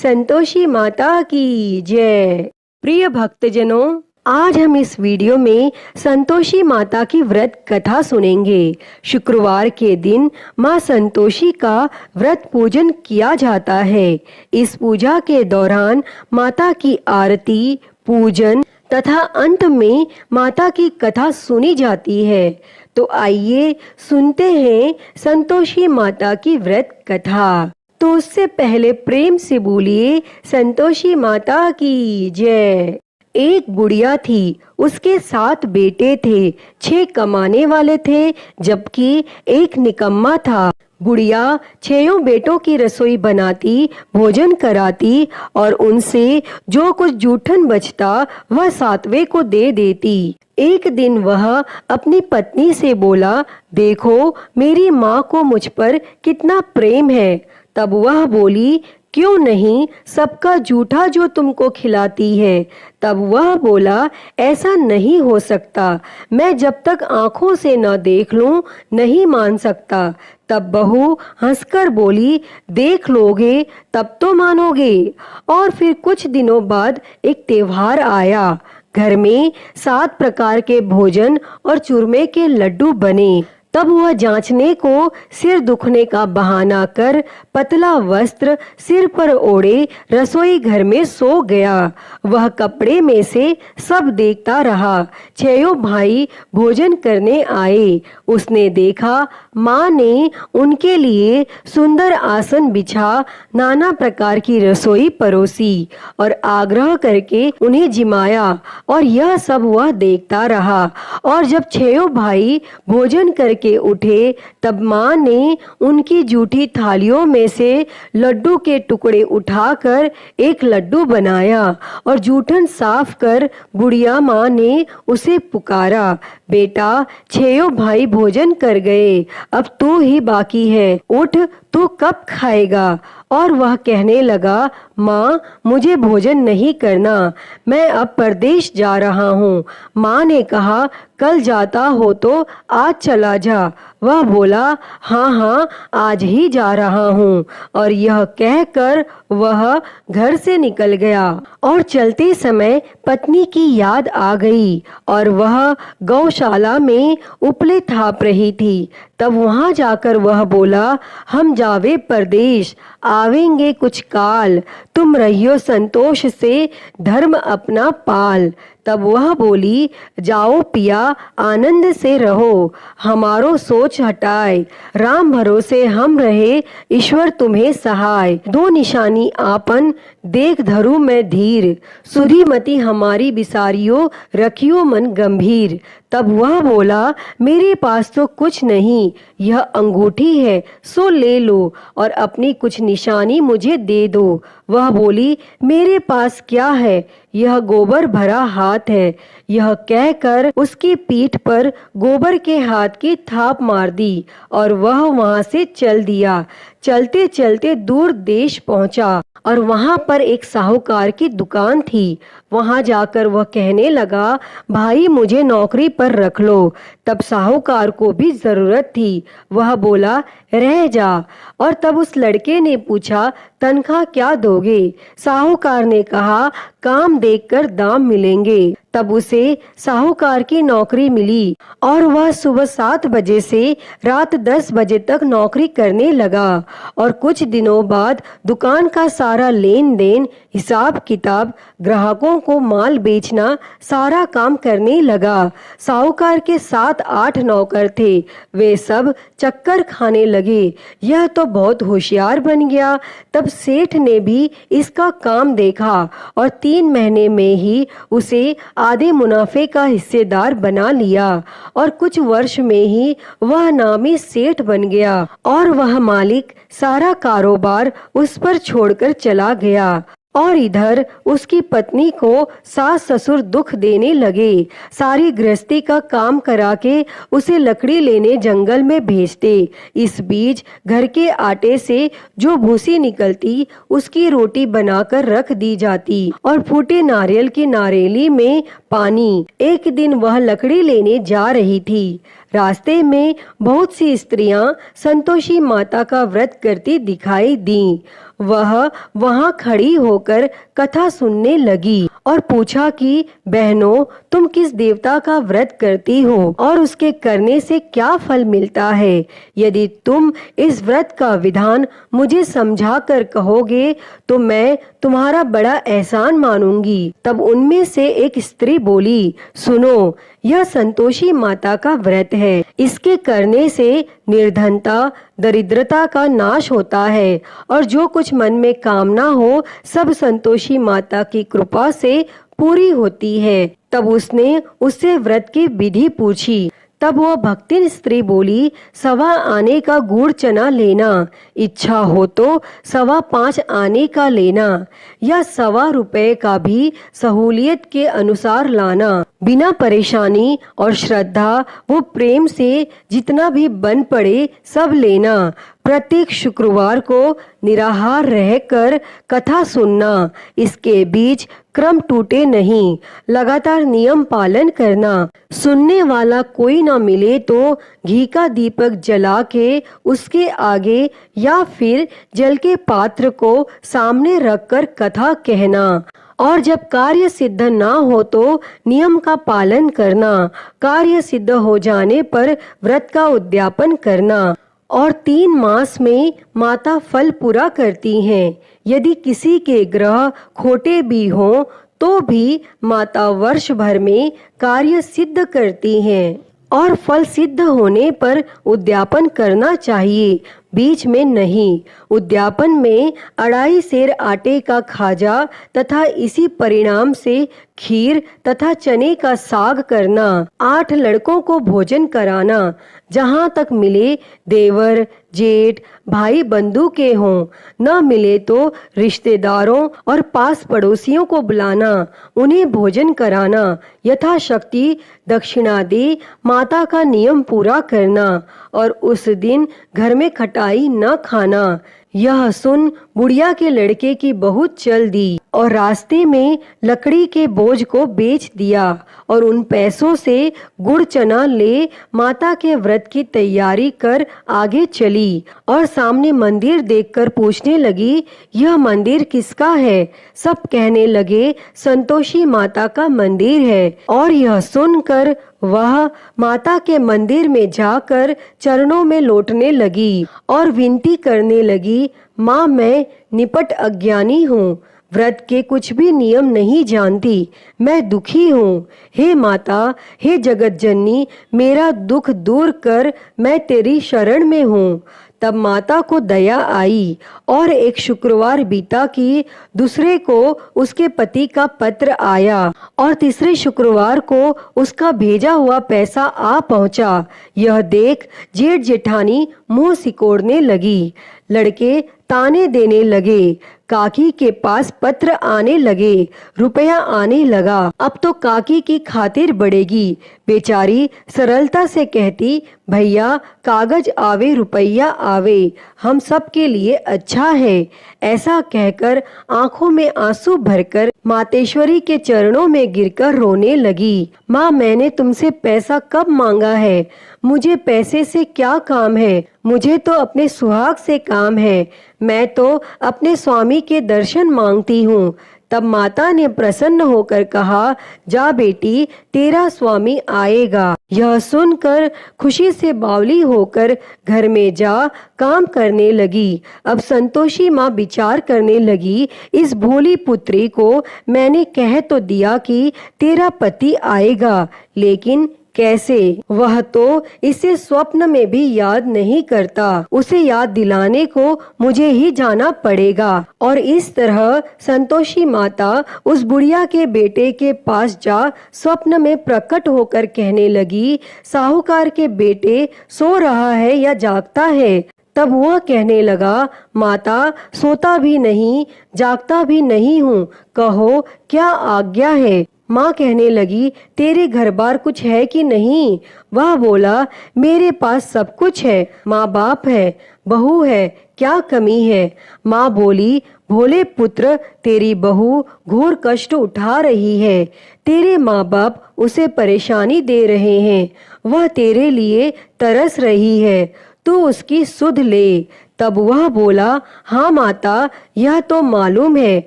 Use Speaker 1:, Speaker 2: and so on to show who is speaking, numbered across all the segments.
Speaker 1: संतोषी माता की जय। प्रिय भक्तजनों, आज हम इस वीडियो में संतोषी माता की व्रत कथा सुनेंगे। शुक्रवार के दिन माँ संतोषी का व्रत पूजन किया जाता है। इस पूजा के दौरान माता की आरती, पूजन तथा अंत में माता की कथा सुनी जाती है। तो आइए सुनते हैं संतोषी माता की व्रत कथा। तो उससे पहले प्रेम से बोलिए संतोषी माता की जय। एक बुढ़िया थी, उसके 7 बेटे थे। 6 कमाने वाले थे जबकि एक निकम्मा था। बुढ़िया 6 बेटों की रसोई बनाती, भोजन कराती और उनसे जो कुछ जूठन बचता वह 7वें को दे देती। एक दिन वह अपनी पत्नी से बोला, देखो मेरी माँ को मुझ पर कितना प्रेम है। तब वह बोली, क्यों नहीं, सबका जूठा जो तुमको खिलाती है। तब वह बोला, ऐसा नहीं हो सकता, मैं जब तक आंखों से न देख लूं नहीं मान सकता। तब बहू हंसकर बोली, देख लोगे तब तो मानोगे। और फिर कुछ दिनों बाद एक त्योहार आया। घर में 7 प्रकार के भोजन और चूरमे के लड्डू बने। तब वह जांचने को सिर दुखने का बहाना कर पतला वस्त्र सिर पर ओढ़े रसोई घर में सो गया। वह कपड़े में से सब देखता रहा। 6 भाई भोजन करने आए। उसने देखा माँ ने उनके लिए सुंदर आसन बिछा नाना प्रकार की रसोई परोसी और आग्रह करके उन्हें जिमाया, और यह सब वह देखता रहा। और जब 6 भाई भोजन करके उठे तब माँ ने उनकी जूठी थालियों में से लड्डू के टुकड़े उठाकर एक लड्डू बनाया और जूठन साफ कर बुढ़िया माँ ने उसे पुकारा, बेटा 6 भाई भोजन कर गए, अब तू ही बाकी है, उठ तू कब खाएगा। और वह कहने लगा, माँ मुझे भोजन नहीं करना, मैं अब परदेश जा रहा हूँ। माँ ने कहा, कल जाता हो तो आज चला जा। वह बोला, हाँ हाँ आज ही जा रहा हूँ। और यह कहकर वह घर से निकल गया। और चलते समय पत्नी की याद आ गई और वह गौशाला में उपले थाप रही थी। तब वहां जाकर वह बोला, हम जावे परदेश, आवेंगे कुछ काल, तुम रहियो संतोष से धर्म अपना पाल। तब वह बोली, जाओ पिया आनंद से रहो, हमारो सोच हटाए, राम भरोसे हम रहे, ईश्वर तुम्हें सहाय। 2 निशानी आपन देख धरू मैं धीर, सुधीमती हमारी बिसारियो रखियो मन गंभीर। तब वह बोला, मेरे पास तो कुछ नहीं, यह अंगूठी है सो ले लो और अपनी कुछ निशानी मुझे दे दो। वह बोली, मेरे पास क्या है, यह गोबर भरा हाथ है। यह कहकर उसकी पीठ पर गोबर के हाथ की थाप मार दी और वह वहां से चल दिया। चलते चलते दूर देश पहुंचा और वहां पर एक साहूकार की दुकान थी। वहां जाकर वह कहने लगा, भाई मुझे नौकरी पर रख लो। तब साहूकार को भी जरूरत थी। वह बोला, रह जा। और तब उस लड़के ने पूछा, तनख्वाह क्या दोगे? साहूकार ने कहा, काम देखकर दाम मिलेंगे। तब उसे साहूकार की नौकरी मिली और वह सुबह 7 बजे से रात 10 बजे तक नौकरी करने लगा। और कुछ दिनों बाद दुकान का सारा लेन देन, हिसाब किताब, ग्राहकों को माल बेचना, सारा काम करने लगा। साहूकार के 7-8 नौकर थे, वे सब चक्कर खाने लगे। यह तो बहुत होशियार बन गया। तब सेठ ने भी इसका काम देखा और 3 महीने में ही उसे आधे मुनाफे का हिस्सेदार बना लिया और कुछ वर्ष में ही वह नामी सेठ बन गया और वह मालिक सारा कारोबार उस पर छोड़कर चला गया। और इधर उसकी पत्नी को सास ससुर दुख देने लगे। सारी गृहस्थी का काम करा के उसे लकड़ी लेने जंगल में भेजते। इस बीच घर के आटे से जो भूसी निकलती उसकी रोटी बनाकर रख दी जाती और फूटे नारियल की नारेली में पानी। एक दिन वह लकड़ी लेने जा रही थी। रास्ते में बहुत सी स्त्रियां संतोषी माता का व्रत करती दिखाई दी। वह वहां खड़ी होकर कथा सुनने लगी और पूछा कि बहनों, तुम किस देवता का व्रत करती हो और उसके करने से क्या फल मिलता है? यदि तुम इस व्रत का विधान मुझे समझा कर कहोगे तो मैं तुम्हारा बड़ा एहसान मानूंगी। तब उनमें से एक स्त्री बोली, सुनो, यह संतोषी माता का व्रत है। इसके करने से निर्धनता, दरिद्रता का नाश होता है और जो कुछ मन में कामना हो सब संतोषी माता की कृपा से पूरी होती है। तब उसने उससे व्रत की विधि पूछी। तब वह भक्तिन स्त्री बोली, 1.25 आने का गुड़ चना लेना, इच्छा हो तो 5.25 आने का लेना या 1.25 रुपए का भी सहूलियत के अनुसार लाना। बिना परेशानी और श्रद्धा वो प्रेम से जितना भी बन पड़े सब लेना। प्रत्येक शुक्रवार को निराहार रहकर कथा सुनना। इसके बीच क्रम टूटे नहीं, लगातार नियम पालन करना। सुनने वाला कोई ना मिले तो घी का दीपक जला के उसके आगे या फिर जल के पात्र को सामने रखकर कथा कहना। और जब कार्य सिद्ध ना हो तो नियम का पालन करना। कार्य सिद्ध हो जाने पर व्रत का उद्यापन करना। और 3 मास में माता फल पूरा करती हैं। यदि किसी के ग्रह खोटे भी हों तो भी माता वर्ष भर में कार्य सिद्ध करती हैं और फल सिद्ध होने पर उद्यापन करना चाहिए, बीच में नहीं। उद्यापन में 2.5 सेर आटे का खाजा तथा इसी परिणाम से खीर तथा चने का साग करना। 8 लड़कों को भोजन कराना। जहाँ तक मिले देवर, जेठ, भाई बंधु के हों, न मिले तो रिश्तेदारों और पास पड़ोसियों को बुलाना, उन्हें भोजन कराना। यथाशक्ति दक्षिणा दे माता का नियम पूरा करना और उस दिन घर में खटाई न खाना। यह सुन बुढ़िया के लड़के की बहुत चल दी और रास्ते में लकड़ी के बोझ को बेच दिया और उन पैसों से गुड़ चना ले माता के व्रत की तैयारी कर आगे चली और सामने मंदिर देखकर पूछने लगी, यह मंदिर किसका है? सब कहने लगे, संतोषी माता का मंदिर है। और यह सुनकर वह माता के मंदिर में जाकर चरणों में लौटने लगी और विनती करने लगी, माँ, मैं निपट अज्ञानी हूँ, व्रत के कुछ भी नियम नहीं जानती, मैं दुखी हूँ। हे माता, हे जगत जननी, मेरा दुख दूर कर, मैं तेरी शरण में हूँ। तब माता को दया आई और एक शुक्रवार बीता कि दूसरे को उसके पति का पत्र आया और तीसरे शुक्रवार को उसका भेजा हुआ पैसा आ पहुंचा। यह देख जेठ जेठानी मुंह सिकोड़ने लगी। लड़के ताने देने लगे। काकी के पास पत्र आने लगे, रुपया आने लगा। अब तो काकी की खातिर बढ़ेगी। बेचारी सरलता से कहती, भैया कागज आवे रुपया आवे, हम सब के लिए अच्छा है। ऐसा कहकर आंखों में आंसू भरकर मातेश्वरी के चरणों में गिरकर रोने लगी। माँ, मैंने तुमसे पैसा कब मांगा है? मुझे पैसे से क्या काम है? मुझे तो अपने सुहाग से काम है। मैं तो अपने स्वामी के दर्शन मांगती हूँ। तब माता ने प्रसन्न होकर कहा, जा बेटी, तेरा स्वामी आएगा। यह सुनकर खुशी से बावली होकर घर में जा काम करने लगी। अब संतोषी माँ विचार करने लगी, इस भोली पुत्री को मैंने कह तो दिया कि तेरा पति आएगा, लेकिन कैसे? वह तो इसे स्वप्न में भी याद नहीं करता। उसे याद दिलाने को मुझे ही जाना पड़ेगा। और इस तरह संतोषी माता उस बुढ़िया के बेटे के पास जा स्वप्न में प्रकट होकर कहने लगी, साहूकार के बेटे सो रहा है या जागता है? तब वह कहने लगा, माता, सोता भी नहीं जागता भी नहीं हूँ, कहो क्या आज्ञा है? माँ कहने लगी, तेरे घर बार कुछ है कि नहीं? वह बोला, मेरे पास सब कुछ है, माँ बाप है, बहू है, क्या कमी है? माँ बोली, भोले पुत्र, तेरी बहू घोर कष्ट उठा रही है। तेरे माँ बाप उसे परेशानी दे रहे हैं। वह तेरे लिए तरस रही है। तू उसकी सुध ले। तब वह बोला, हाँ माता, यह तो मालूम है,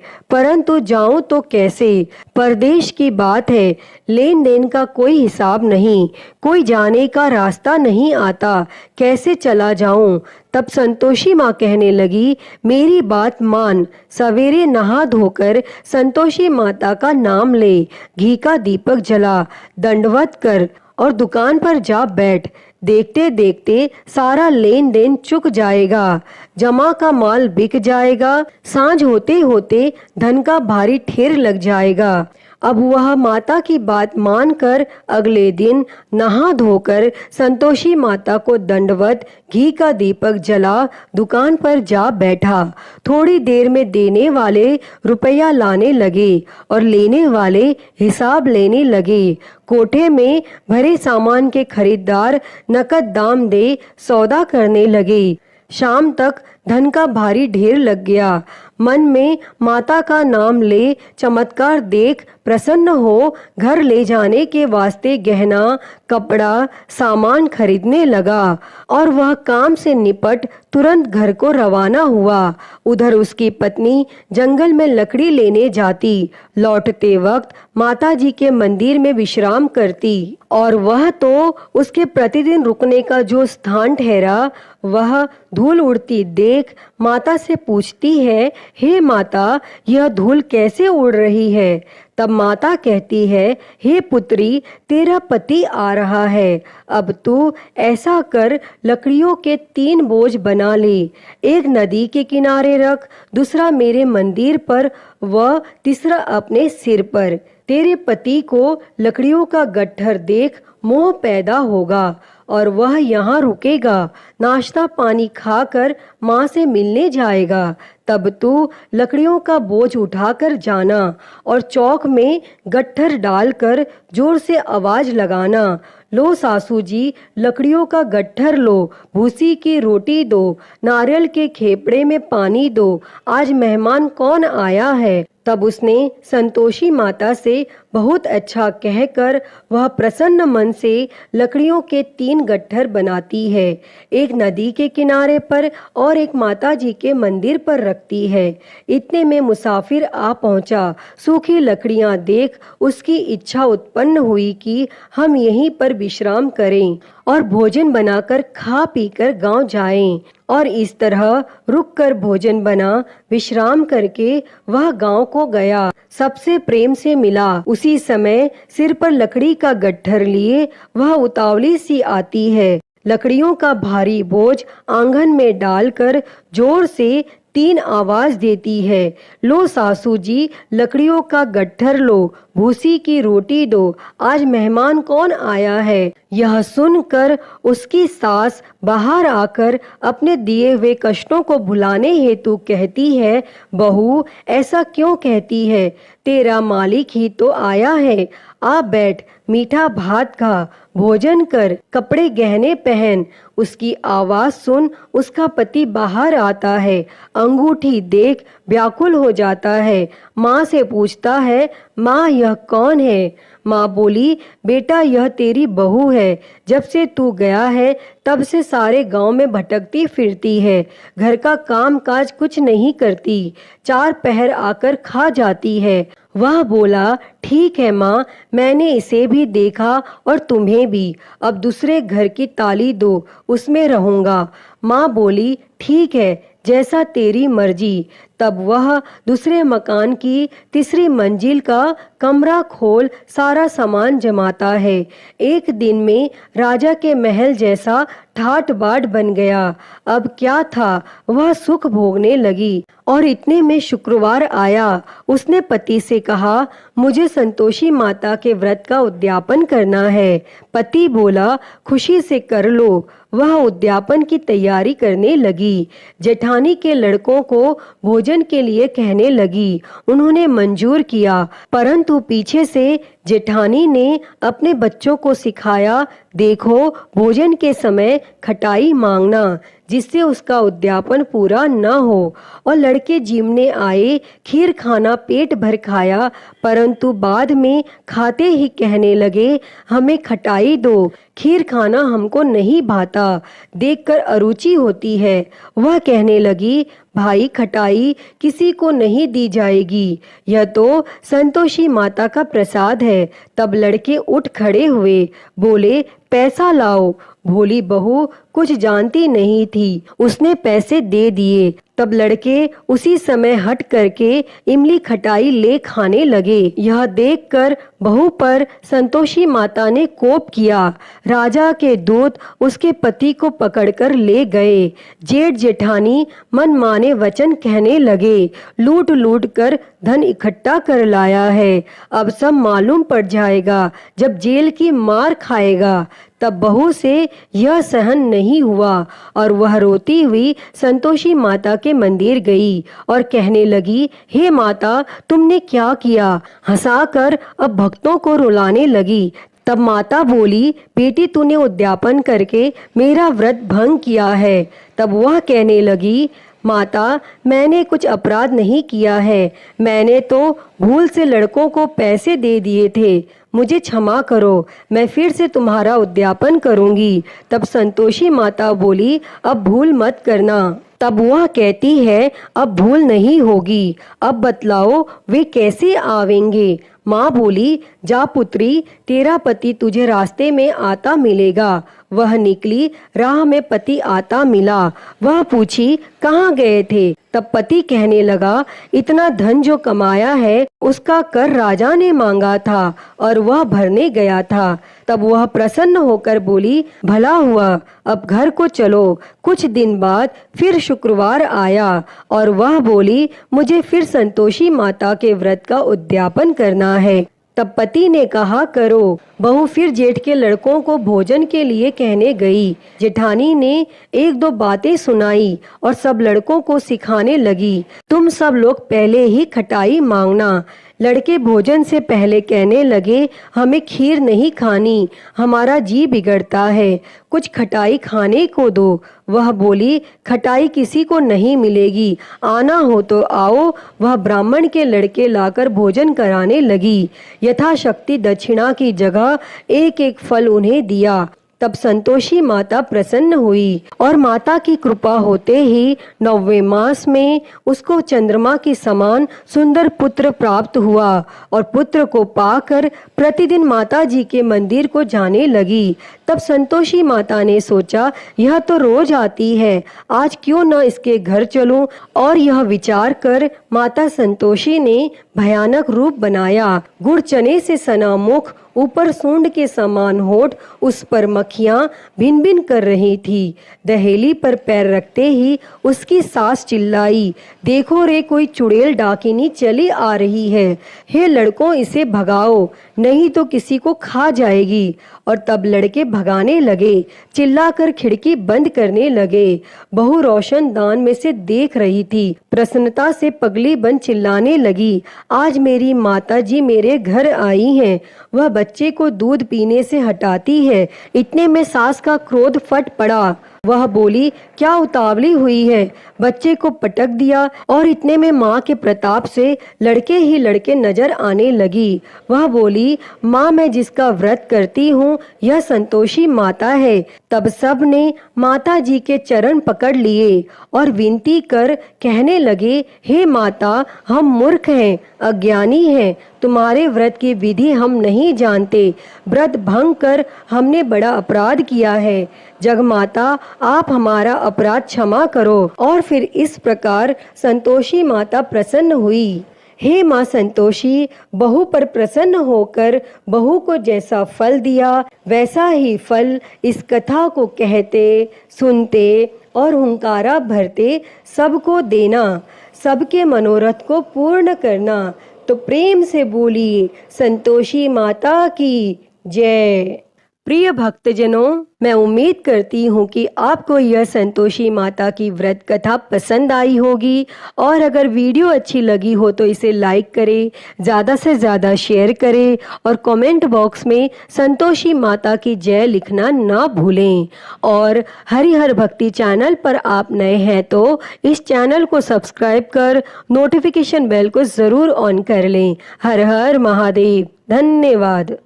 Speaker 1: परंतु जाऊं तो कैसे? परदेश की बात है, लेन देन का कोई हिसाब नहीं, कोई जाने का रास्ता नहीं आता, कैसे चला जाऊं? तब संतोषी माँ कहने लगी, मेरी बात मान, सवेरे नहा धोकर संतोषी माता का नाम ले, घी का दीपक जला, दंडवत कर और दुकान पर जा बैठ। देखते देखते सारा लेन देन चुक जाएगा, जमा का माल बिक जाएगा, सांझ होते होते धन का भारी ढेर लग जाएगा। अब वह माता की बात मानकर अगले दिन नहा धोकर संतोषी माता को दंडवत, घी का दीपक जला, दुकान पर जा बैठा। थोड़ी देर में देने वाले रुपया लाने लगे और लेने वाले हिसाब लेने लगे। कोठे में भरे सामान के खरीदार नकद दाम दे सौदा करने लगे। शाम तक धन का भारी ढेर लग गया। मन में माता का नाम ले, चमत्कार देख प्रसन्न हो घर ले जाने के वास्ते गहना, कपड़ा, सामान खरीदने लगा और वह काम से निपट तुरंत घर को रवाना हुआ। उधर उसकी पत्नी जंगल में लकड़ी लेने जाती, लौटते वक्त माता जी के मंदिर में विश्राम करती और वह तो उसके प्रतिदिन रुकने का जो स्थान ठहरा, वह धूल उड़ती देख माता से पूछती है, हे माता, यह धूल कैसे उड़ रही है? तब माता कहती है, हे पुत्री, तेरा पति आ रहा है, अब तू ऐसा कर, लकड़ियों के 3 बोझ बना ले, एक नदी के किनारे रख, दूसरा मेरे मंदिर पर व तीसरा अपने सिर पर। तेरे पति को लकड़ियों का गट्ठर देख मोह पैदा होगा और वह यहाँ रुकेगा, नाश्ता पानी खाकर माँ से मिलने जाएगा। तब तू लकड़ियों का बोझ उठाकर जाना और चौक में गट्ठर डालकर जोर से आवाज लगाना, लो सासू जी, लकड़ियों का गट्ठर लो, भूसी की रोटी दो, नारियल के खेपड़े में पानी दो, आज मेहमान कौन आया है। तब उसने संतोषी माता से बहुत अच्छा कहकर वह प्रसन्न मन से लकड़ियों के 3 गट्ठर बनाती है, एक नदी के किनारे पर और एक माता जी के मंदिर पर रखती है। इतने में मुसाफिर आ पहुंचा। सूखी लकड़ियां देख उसकी इच्छा उत्पन्न हुई कि हम यहीं पर विश्राम करें और भोजन बनाकर खा पीकर गांव जाएं। और इस तरह रुककर भोजन बना, विश्राम करके वह गांव को गया, सबसे प्रेम से मिला। उसी समय सिर पर लकड़ी का गट्ठर लिए वह उतावली सी आती है, लकड़ियों का भारी बोझ आंगन में डालकर जोर से 3 आवाज देती है, लो सासू जी, लकड़ियों का गट्ठर लो, भूसी की रोटी दो, आज मेहमान कौन आया है। यह सुनकर उसकी सास बाहर आकर अपने दिए हुए कष्टों को भुलाने हेतु कहती है, बहू, ऐसा क्यों कहती है? तेरा मालिक ही तो आया है, आ बैठ, मीठा भात खा, भोजन कर, कपड़े गहने पहन। उसकी आवाज सुन उसका पति बाहर आता है, अंगूठी देख व्याकुल हो जाता है। माँ से पूछता है, माँ यह कौन है? माँ बोली, बेटा यह तेरी बहू है, जब से तू गया है तब से सारे गांव में भटकती फिरती है, घर का काम काज कुछ नहीं करती, 4 पहर आकर खा जाती है। वह बोला, ठीक है माँ, मैंने इसे भी देखा और तुम्हें भी, अब दूसरे घर की ताली दो, उसमें रहूंगा। माँ बोली, ठीक है, जैसा तेरी मर्जी। तब वह दूसरे मकान की 3री मंजिल का कमरा खोल सारा सामान जमाता है। एक दिन में राजा के महल जैसा ठाट बाट बन गया। अब क्या था, वह सुख भोगने लगी। और इतने में शुक्रवार आया। उसने पति से कहा, मुझे संतोषी माता के व्रत का उद्यापन करना है। पति बोला, खुशी से कर लो। वह उद्यापन की तैयारी करने लगी। जेठानी के लड़कों को भोजन के लिए कहने लगी। उन्होंने मंजूर किया, परंतु पीछे से जेठानी ने अपने बच्चों को सिखाया, देखो भोजन के समय खटाई मांगना। जिससे उसका उद्यापन पूरा न हो। और लड़के जिमने आए, खीर खाना पेट भर खाया, परंतु बाद में खाते ही कहने लगे, हमें खटाई दो, खीर खाना हमको नहीं भाता, देखकर अरुचि होती है। वह कहने लगी, भाई खटाई किसी को नहीं दी जाएगी, यह तो संतोषी माता का प्रसाद है। तब लड़के उठ खड़े हुए, बोले, पैसा लाओ। भोली बहू कुछ जानती नहीं थी, उसने पैसे दे दिए। तब लड़के उसी समय हट करके इमली खटाई ले खाने लगे। यह देखकर बहू पर संतोषी माता ने कोप किया। राजा के दूत उसके पति को पकड़कर ले गए। जेठ जेठानी मनमाने वचन कहने लगे, लूट लूट कर धन इकट्ठा कर लाया है, अब सब मालूम पड़ जाएगा जब जेल की मार खाएगा। तब बहू से यह सहन नहीं हुआ और वह रोती हुई संतोषी माता के मंदिर गई और कहने लगी, हे माता, तुमने क्या किया? हंसाकर अब भक्तों को रुलाने लगी। तब माता बोली, बेटी तूने उद्यापन करके मेरा व्रत भंग किया है। तब वह कहने लगी, माता, मैंने कुछ अपराध नहीं किया है, मैंने तो भूल से लड़कों को पैसे दे दिए थे, मुझे क्षमा करो, मैं फिर से तुम्हारा उद्यापन करूंगी। तब संतोषी माता बोली, अब भूल मत करना। तब वह कहती है, अब भूल नहीं होगी, अब बतलाओ वे कैसे आवेंगे? माँ बोली, जा पुत्री, तेरा पति तुझे रास्ते में आता मिलेगा। वह निकली, राह में पति आता मिला। वह पूछी, कहाँ गए थे? तब पति कहने लगा, इतना धन जो कमाया है उसका कर राजा ने मांगा था और वह भरने गया था। तब वह प्रसन्न होकर बोली, भला हुआ, अब घर को चलो। कुछ दिन बाद फिर शुक्रवार आया और वह बोली, मुझे फिर संतोषी माता के व्रत का उद्यापन करना है। तब पति ने कहा, करो। बहू फिर जेठ के लड़कों को भोजन के लिए कहने गई। जेठानी ने एक दो बातें सुनाई और सब लड़कों को सिखाने लगी, तुम सब लोग पहले ही खटाई मांगना। लड़के भोजन से पहले कहने लगे, हमें खीर नहीं खानी, हमारा जी बिगड़ता है, कुछ खटाई खाने को दो। वह बोली, खटाई किसी को नहीं मिलेगी, आना हो तो आओ। वह ब्राह्मण के लड़के लाकर भोजन कराने लगी। यथाशक्ति दक्षिणा की जगह एक एक फल उन्हें दिया। तब संतोषी माता प्रसन्न हुई और माता की कृपा होते ही 9वें मास में उसको चंद्रमा के समान सुंदर पुत्र प्राप्त हुआ और पुत्र को पाकर प्रतिदिन माता जी के मंदिर को जाने लगी। तब संतोषी माता ने सोचा, यह तो रोज आती है, आज क्यों न इसके घर चलूं। और यह विचार कर माता संतोषी ने भयानक रूप बनाया। गुड़ चने से सना मुख, ऊपर सूंड के समान होठ, उस पर मक्खियां भिन भिन कर रही थी। दहेली पर पैर रखते ही उसकी सास चिल्लाई, देखो रे, कोई चुड़ैल डाकिनी चली आ रही है, हे लड़कों इसे भगाओ, नहीं तो किसी को खा जाएगी। और तब लड़के भगाने लगे, चिल्लाकर खिड़की बंद करने लगे। बहू रोशनदान में से देख रही थी, प्रसन्नता से पगली बन चिल्लाने लगी, आज मेरी माता जी मेरे घर आई हैं। वह बच्चे को दूध पीने से हटाती है। इतने में सास का क्रोध फट पड़ा। वह बोली, क्या उतावली हुई है? बच्चे को पटक दिया और इतने में माँ के प्रताप से लड़के ही लड़के नजर आने लगी। वह बोली, माँ, मैं जिसका व्रत करती हूँ यह संतोषी माता है। तब सब ने माता जी के चरण पकड़ लिए और विनती कर कहने लगे, हे माता, हम मूर्ख हैं, अज्ञानी हैं, तुम्हारे व्रत की विधि हम नहीं जानते, व्रत भंग कर हमने बड़ा अपराध किया है। जगमाता, आप हमारा अपराध क्षमा करो। और फिर इस प्रकार संतोषी माता प्रसन्न हुई। हे माँ संतोषी, बहू पर प्रसन्न होकर बहू को जैसा फल दिया वैसा ही फल इस कथा को कहते, सुनते और हुंकारा भरते सबको देना, सबके मनोरथ को पूर्ण करना। तो प्रेम से बोलिए, संतोषी माता की जय। प्रिय भक्तजनों, मैं उम्मीद करती हूँ कि आपको यह संतोषी माता की व्रत कथा पसंद आई होगी और अगर वीडियो अच्छी लगी हो तो इसे लाइक करें, ज़्यादा से ज़्यादा शेयर करें और कमेंट बॉक्स में संतोषी माता की जय लिखना ना भूलें। और हरिहर भक्ति चैनल पर आप नए हैं तो इस चैनल को सब्सक्राइब कर नोटिफिकेशन बेल को ज़रूर ऑन कर लें। हर हर महादेव। धन्यवाद।